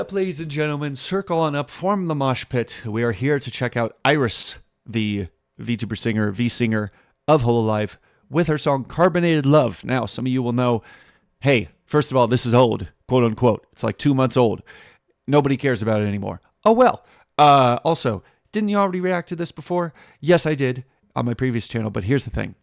Ladies and gentlemen, circle on up, form the mosh pit. We are here to check out Irys, the VTuber singer, V-singer of Hololive, with her song Carbonated Love. Now, some of you will know, hey, first of all, this is old, quote unquote. It's like 2 months old. Nobody cares about it anymore. Oh, well. Also, didn't you already react to this before? Yes, I did on my previous channel, but here's the thing.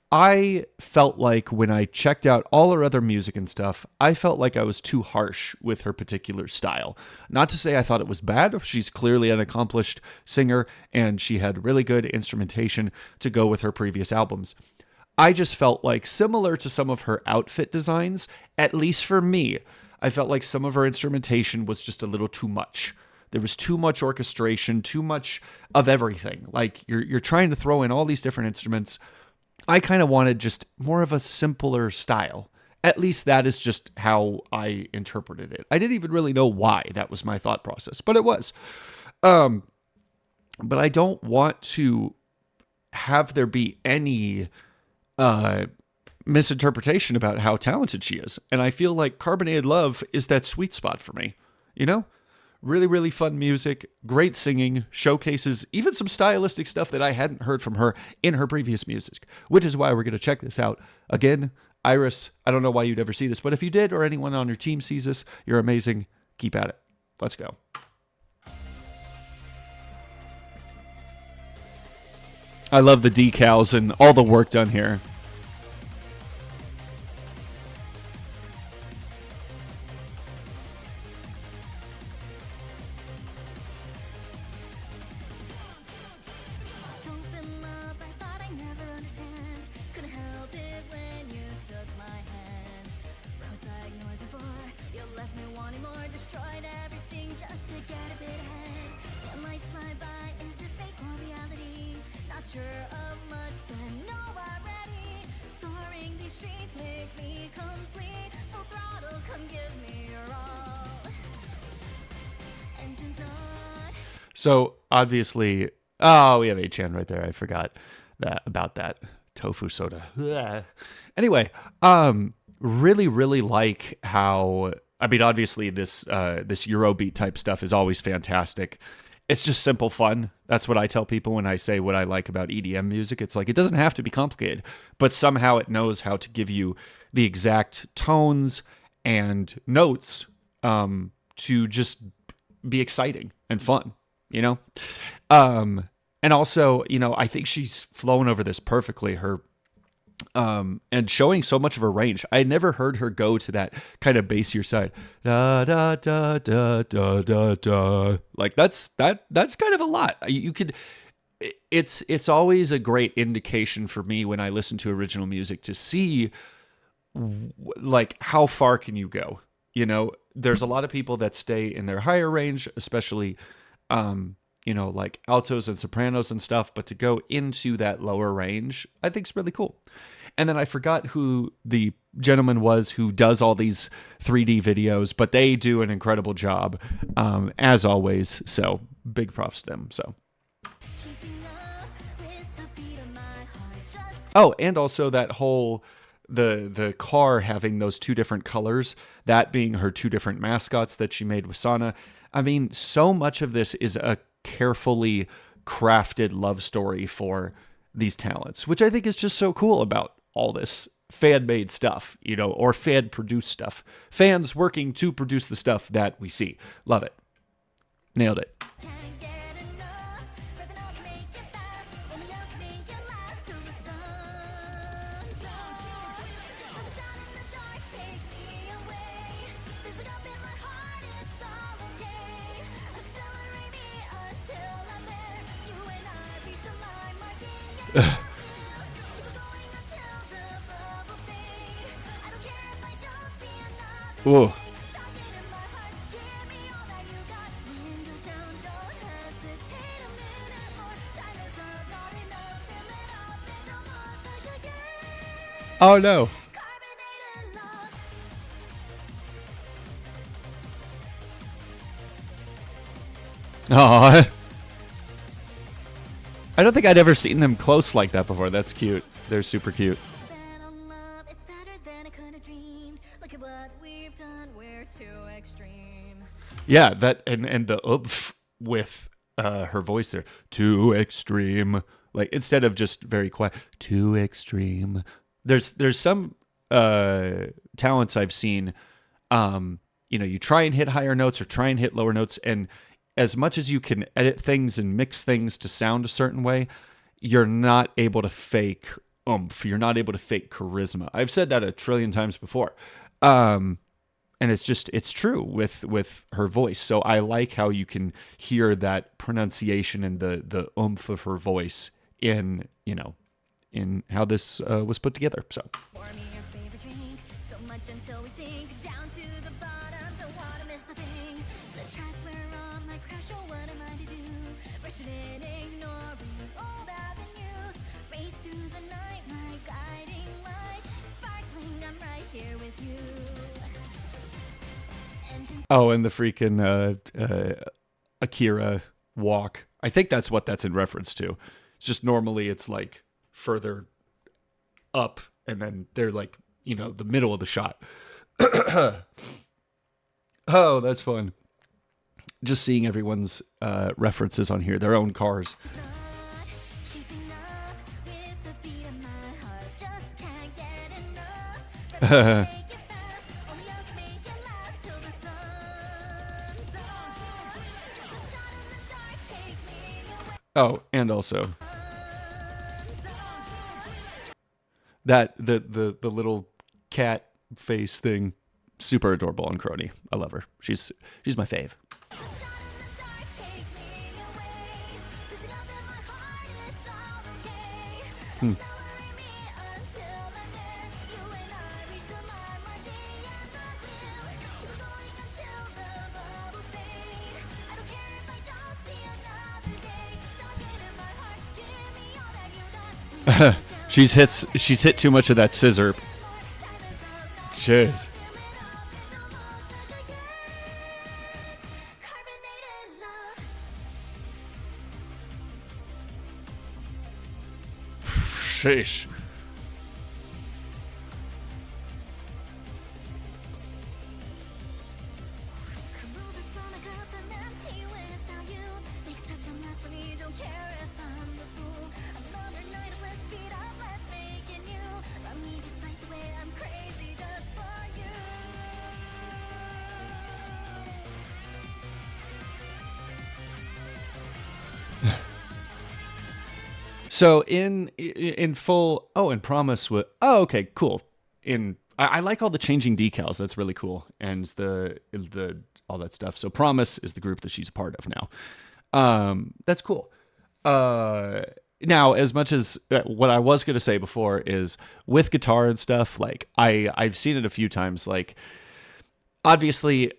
I felt like when I checked out all her other music and stuff, I felt like I was too harsh with her particular style. Not to say I thought it was bad. She's clearly an accomplished singer, and she had really good instrumentation to go with her previous albums. I just felt like, similar to some of her outfit designs, at least for me, I felt like some of her instrumentation was just a little too much. There was too much orchestration, too much of everything. Like, you're trying to throw in all these different instruments. I kind of wanted just more of a simpler style. At least that is just how I interpreted it. I didn't even really know why that was my thought process, but it was. But I don't want to have there be any misinterpretation about how talented she is. And I feel like Carbonated Love is that sweet spot for me, you know? Really, really fun music, great singing, showcases even some stylistic stuff that I hadn't heard from her in her previous music, which is why we're going to check this out. Again, Irys, I don't know why you'd ever see this, but if you did or anyone on your team sees this, you're amazing. Keep at it. Let's go. I love the decals and all the work done here. So obviously, oh, we have 8chan right there. I forgot about that tofu soda. Anyway, really, really like how, I mean, obviously this Eurobeat type stuff is always fantastic. It's just simple fun. That's what I tell people when I say what I like about EDM music. It's like, it doesn't have to be complicated, but somehow it knows how to give you the exact tones and notes to just be exciting and fun, you know? And also, you know, I think she's flown over this perfectly. Her and showing so much of her range. I had never heard her go to that kind of bassier side. Da da da da da da da. Like that's kind of a lot. You could. It's always a great indication for me when I listen to original music to see like how far can you go. You know, there's a lot of people that stay in their higher range, especially you know, like altos and sopranos and stuff, but to go into that lower range, I think is really cool. And then I forgot who the gentleman was who does all these 3D videos, but they do an incredible job, as always. So big props to them. So. Oh, and also that whole the car having those two different colors, that being her two different mascots that she made with Sana. I mean, so much of this is a carefully crafted love story for these talents, which I think is just so cool about all this fan-made stuff, you know, or fan-produced stuff. Fans working to produce the stuff that we see. Love it. Nailed it. Ooh. Oh no. Aw. I don't think I'd ever seen them close like that before. That's cute. They're super cute. Yeah, that and the oomph with her voice there, too extreme. Like instead of just very quiet, too extreme. There's some talents I've seen. You try and hit higher notes or try and hit lower notes, and as much as you can edit things and mix things to sound a certain way, you're not able to fake oomph. You're not able to fake charisma. I've said that a trillion times before. And it's true with her voice. So I like how you can hear that pronunciation and the oomph of her voice in in how this was put together. So Pour me your favorite drink, so much until we sink down to the bottom. Don't wanna miss the thing. The track we're on might crash, or what am I to do? Rushing in, ignoring old avenues. Race through the night, my guiding light. Sparkling, I'm right here with you. Engine oh, and the freaking Akira walk. I think that's what that's in reference to. It's just normally it's like further up, and then they're like the middle of the shot. Oh, that's fun. Just seeing everyone's references on here, their own cars. not keeping up with the beat of my heart. Just can't get enough. Let's make it fast, only us make it last till the sun's up. The shot in the dark, take me away. Oh, and also that the little cat face thing, super adorable on Crony. I love her. She's my fave. The shot in the dark, take me away. Listen up in my heart, it's all okay. Accelerate me until I'm there. You and I reach the line, mark the end of wheels. Keep going until the bubbles fade. I don't care if I don't see another day. Shocking in my heart, give me all that you got. She's hit too much of that scissor. Jeez. Carbonated love. Sheesh. Come over from a cup, I'm empty without you. Make such a mess of me, don't care if I'm the fool. Another night, let's speed up, let's make it new. Love me despite the way I'm crazy just for you. So in full, in Promise with, okay, cool. I like all the changing decals. That's really cool, and the all that stuff. So Promise is the group that she's a part of now. That's cool. Now, as much as what I was gonna say before is with guitar and stuff, like I've seen it a few times. Like obviously,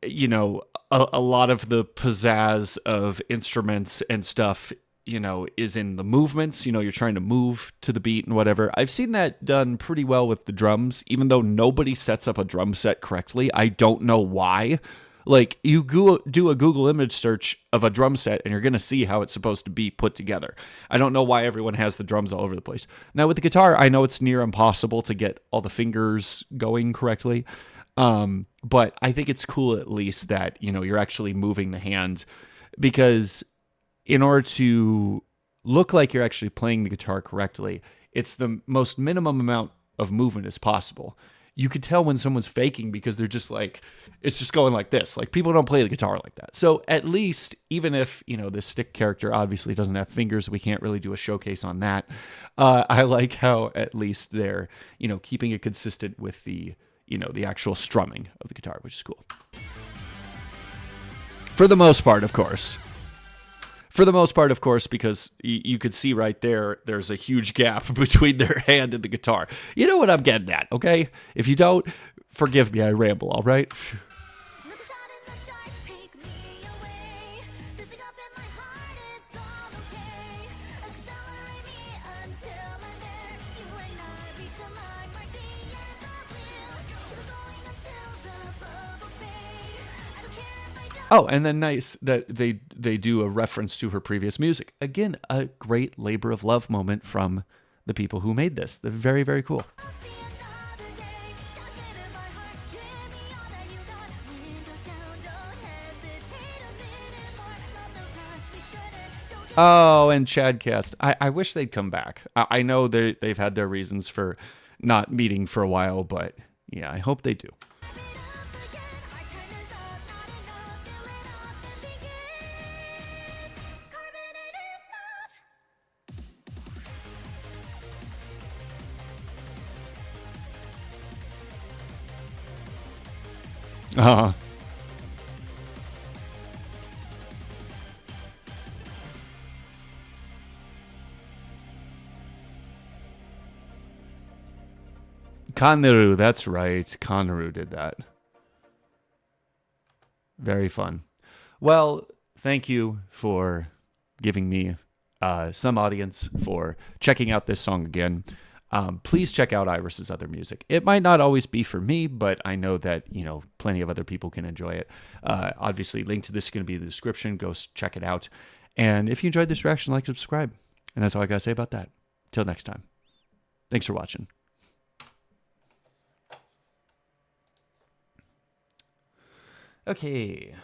a lot of the pizzazz of instruments and stuff is in the movements. You're trying to move to the beat and whatever. I've seen that done pretty well with the drums, even though nobody sets up a drum set correctly. I don't know why. Like, you do a Google image search of a drum set, and you're going to see how it's supposed to be put together. I don't know why everyone has the drums all over the place. Now, with the guitar, I know it's near impossible to get all the fingers going correctly. But I think it's cool at least that, you're actually moving the hand, because in order to look like you're actually playing the guitar correctly, it's the most minimum amount of movement as possible. You could tell when someone's faking because they're just like, it's just going like this. Like, people don't play the guitar like that. So at least, even if, this stick character obviously doesn't have fingers, we can't really do a showcase on that. I like how at least they're, keeping it consistent with the, the actual strumming of the guitar, which is cool. For the most part, of course. Because you could see right there, there's a huge gap between their hand and the guitar. You know what I'm getting at, okay? If you don't, forgive me, I ramble, all right? With a shot in the dark, take me away. Fizzing up in my heart, it's all okay. Accelerate me until I'm there. You and I reach the line, mark the end of wheels. Keep going until the bubbles fade. I don't care if I don't. Oh, and then nice that they do a reference to her previous music. Again, a great labor of love moment from the people who made this. They're very, very cool. See another day, shocking in my heart. Give me all that you got. Windows down, don't Oh, and Chadcast. I wish they'd come back. I know they've had their reasons for not meeting for a while, but yeah, I hope they do. Uh, Kaneru, that's right. Kaneru did that. Very fun. Well, thank you for giving me some audience for checking out this song again. Please check out Irys's other music. It might not always be for me, but I know that plenty of other people can enjoy it. Obviously, link to this is going to be in the description. Go check it out. And if you enjoyed this reaction, like, subscribe. And that's all I got to say about that. Till next time. Thanks for watching. Okay.